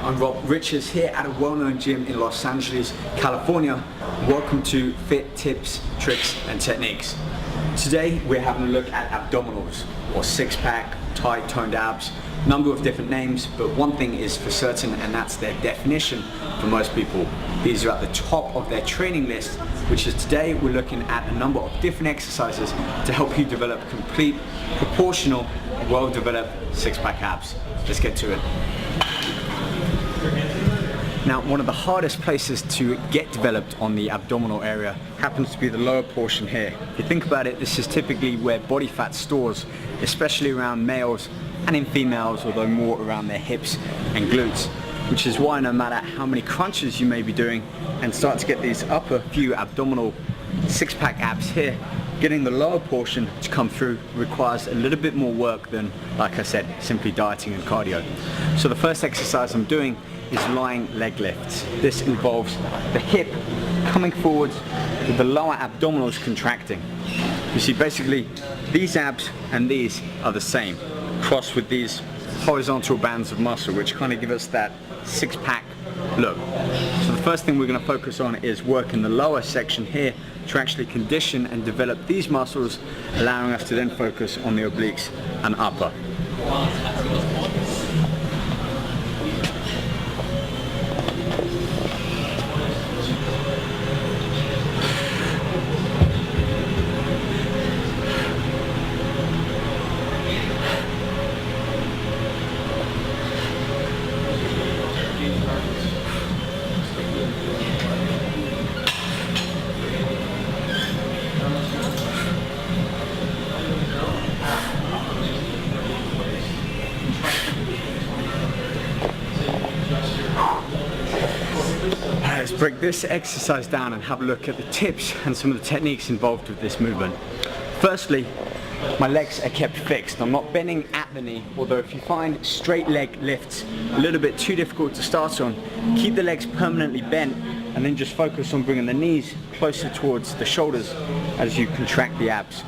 I'm Rob, Rich is here at a well-known gym in Los Angeles, California. Welcome to Fit Tips, Tricks and Techniques. Today we're having a look at abdominals, or six-pack, tight, toned abs. Number of different names, but one thing is for certain, and that's their definition for most people. These are at the top of their training list, which is today we're looking at a number of different exercises to help you develop complete, proportional, well-developed six-pack abs. Let's get to it. Now, one of the hardest places to get developed on the abdominal area happens to be the lower portion here. If you think about it, this is typically where body fat stores, especially around males and in females, although more around their hips and glutes, which is why no matter how many crunches you may be doing and start to get these upper few abdominal six-pack abs here, getting the lower portion to come through requires a little bit more work than, like I said, simply dieting and cardio. So the first exercise I'm doing is lying leg lifts. This involves the hip coming forwards with the lower abdominals contracting. You see, basically these abs and these are the same, crossed with these horizontal bands of muscle, which kind of give us that six-pack look. So the first thing we're going to focus on is working the lower section here to actually condition and develop these muscles, allowing us to then focus on the obliques and upper. Let's break this exercise down and have a look at the tips and some of the techniques involved with this movement. Firstly, my legs are kept fixed. I'm not bending at the knee, although if you find straight leg lifts a little bit too difficult to start on, keep the legs permanently bent and then just focus on bringing the knees closer towards the shoulders as you contract the abs.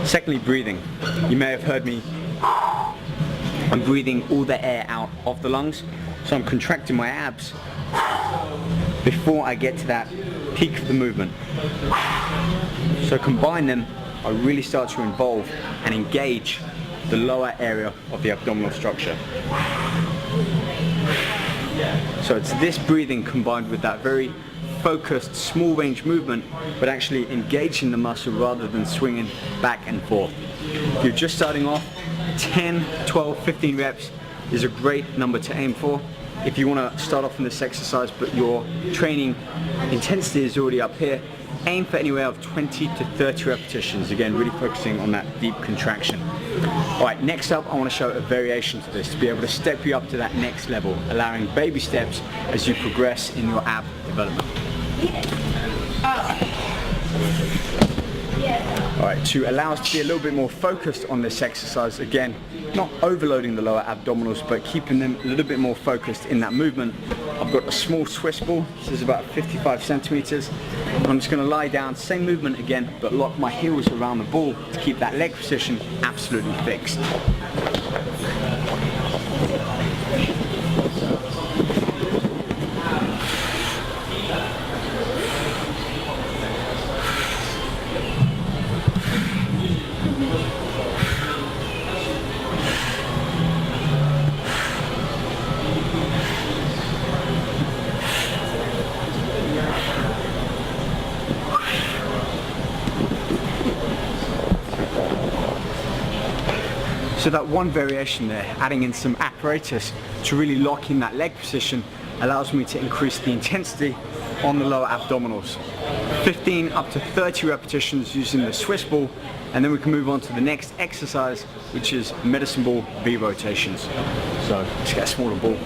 Secondly, breathing. You may have heard me. I'm breathing all the air out of the lungs, so I'm contracting my abs before I get to that peak of the movement. So combine them, I really start to involve and engage the lower area of the abdominal structure. So it's this breathing combined with that very focused small range movement, but actually engaging the muscle rather than swinging back and forth. If you're just starting off, 10, 12, 15 reps is a great number to aim for. If you want to start off in this exercise but your training intensity is already up here, aim for anywhere of 20 to 30 repetitions, again really focusing on that deep contraction. Alright, next up I want to show a variation to this to be able to step you up to that next level, allowing baby steps as you progress in your ab development. Alright, to allow us to be a little bit more focused on this exercise, again, not overloading the lower abdominals, but keeping them a little bit more focused in that movement. I've got a small Swiss ball, this is about 55 centimeters. I'm just going to lie down, same movement again, but lock my heels around the ball to keep that leg position absolutely fixed. So that one variation there, adding in some apparatus to really lock in that leg position, allows me to increase the intensity on the lower abdominals. 15 up to 30 repetitions using the Swiss ball, and then we can move on to the next exercise, which is medicine ball V rotations. So let's get a smaller ball.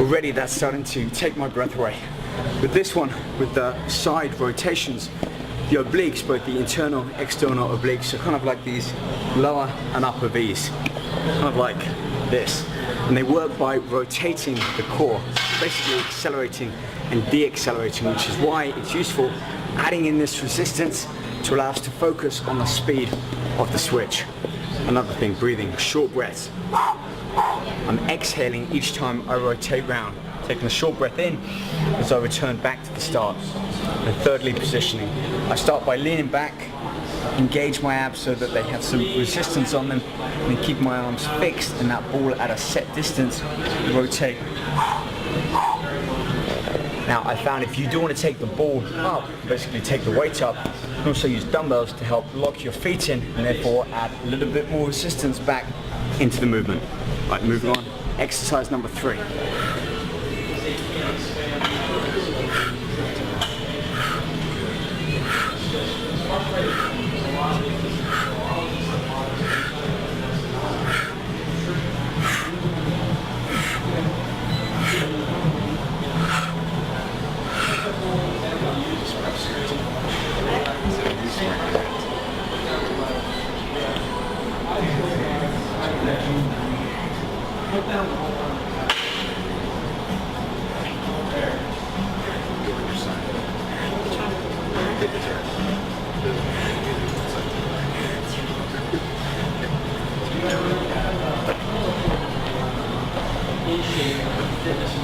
already that's starting to take my breath away. With this one, with the side rotations, the obliques, both the internal, external obliques, are kind of like these lower and upper V's, kind of like this. And they work by rotating the core, basically accelerating and de-accelerating, which is why it's useful adding in this resistance to allow us to focus on the speed of the switch. Another thing, breathing, short breaths. I'm exhaling each time I rotate round, taking a short breath in as I return back to the start. And thirdly, positioning. I start by leaning back, engage my abs so that they have some resistance on them, and then keep my arms fixed and that ball at a set distance, rotate. Now I found if you do want to take the ball up, basically take the weight up, you can also use dumbbells to help lock your feet in and therefore add a little bit more resistance back into the movement. Right, moving on. Exercise number 3.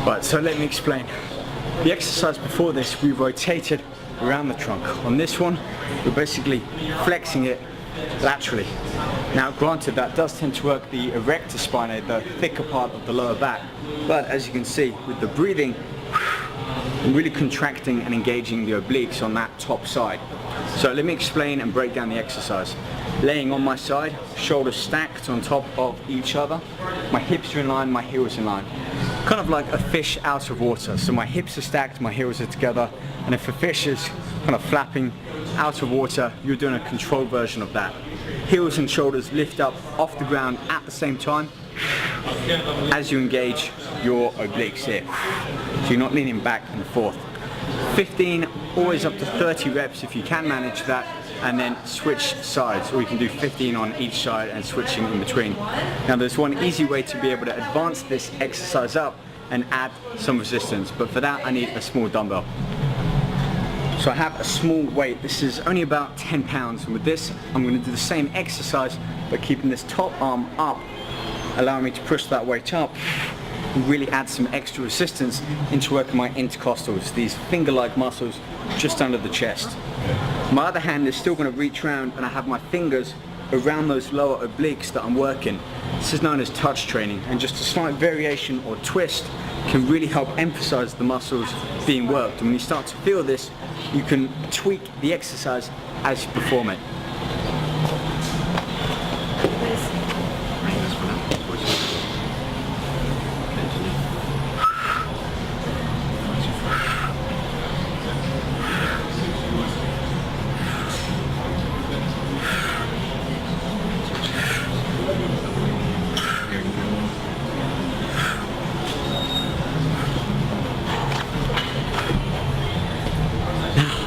Right, so let me explain. The exercise before this, we rotated around the trunk. On this one, we're basically flexing it laterally. Now granted, that does tend to work the erector spinae, the thicker part of the lower back, but as you can see with the breathing, I'm really contracting and engaging the obliques on that top side. So let me explain and break down the exercise. Laying on my side, shoulders stacked on top of each other, my hips are in line, my heels in line. Kind of like a fish out of water. So my hips are stacked, my heels are together, and if a fish is kind of flapping out of water, you're doing a controlled version of that. Heels and shoulders lift up off the ground at the same time as you engage your obliques here. So you're not leaning back and forth. 15, always up to 30 reps if you can manage that, and then switch sides, or you can do 15 on each side and switching in between. Now there's one easy way to be able to advance this exercise up and add some resistance, but for that I need a small dumbbell. So I have a small weight, this is only about 10 pounds, and with this I'm going to do the same exercise but keeping this top arm up, allowing me to push that weight up and really add some extra resistance into working my intercostals, these finger-like muscles just under the chest. My other hand is still going to reach around and I have my fingers around those lower obliques that I'm working. This is known as touch training, and just a slight variation or twist can really help emphasize the muscles being worked. And when you start to feel this, you can tweak the exercise as you perform it.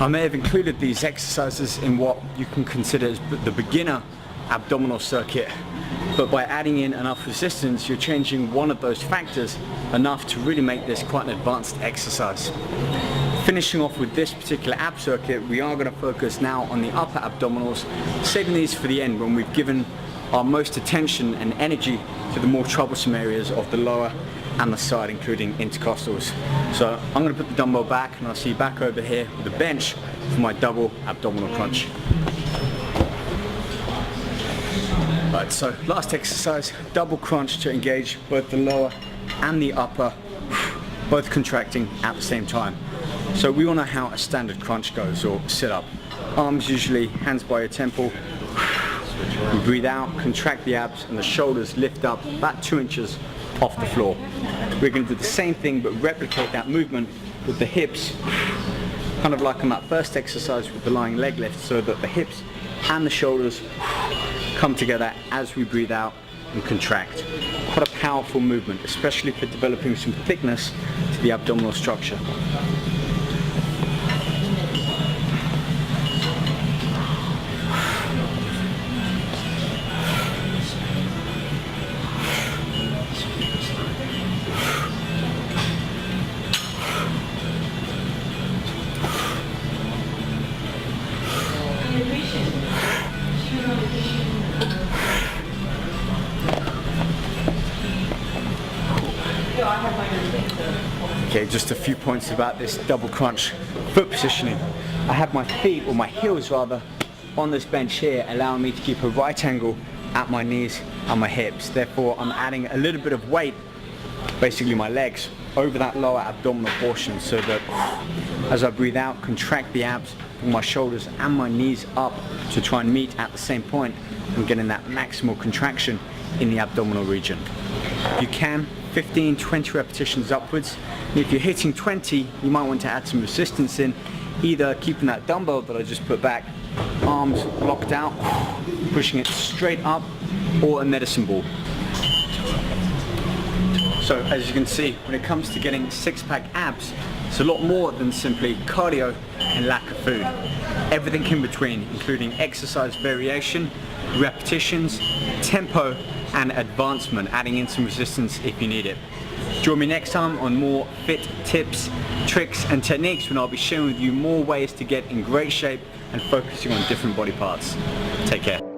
I may have included these exercises in what you can consider as the beginner abdominal circuit, but by adding in enough resistance, you're changing one of those factors enough to really make this quite an advanced exercise. Finishing off with this particular ab circuit, we are going to focus now on the upper abdominals, saving these for the end when we've given our most attention and energy to the more troublesome areas of the lower and the side, including intercostals. So I'm going to put the dumbbell back and I'll see you back over here with the bench for my double abdominal crunch. Right, so last exercise, double crunch to engage both the lower and the upper, both contracting at the same time. So we all know how a standard crunch goes, or sit up. Arms usually, hands by your temple. You breathe out, contract the abs, and the shoulders lift up about 2 inches off the floor. We're going to do the same thing but replicate that movement with the hips, kind of like on that first exercise with the lying leg lift, so that the hips and the shoulders come together as we breathe out and contract. Quite a powerful movement, especially for developing some thickness to the abdominal structure. Okay, just a few points about this double crunch foot positioning. I have my feet, or my heels rather, on this bench here, allowing me to keep a right angle at my knees and my hips. Therefore, I'm adding a little bit of weight, basically my legs, over that lower abdominal portion, so that as I breathe out, contract the abs, bring my shoulders and my knees up to try and meet at the same point. I'm getting that maximal contraction in the abdominal region. If you can, 15-20 repetitions upwards. And if you're hitting 20, you might want to add some resistance in, either keeping that dumbbell that I just put back, arms locked out, pushing it straight up, or a medicine ball. So as you can see, when it comes to getting six-pack abs, it's a lot more than simply cardio and lack of food. Everything in between, including exercise variation, repetitions, tempo, and advancement, adding in some resistance if you need it. Join me next time on more fit tips, tricks and techniques, when I'll be sharing with you more ways to get in great shape and focusing on different body parts. Take care.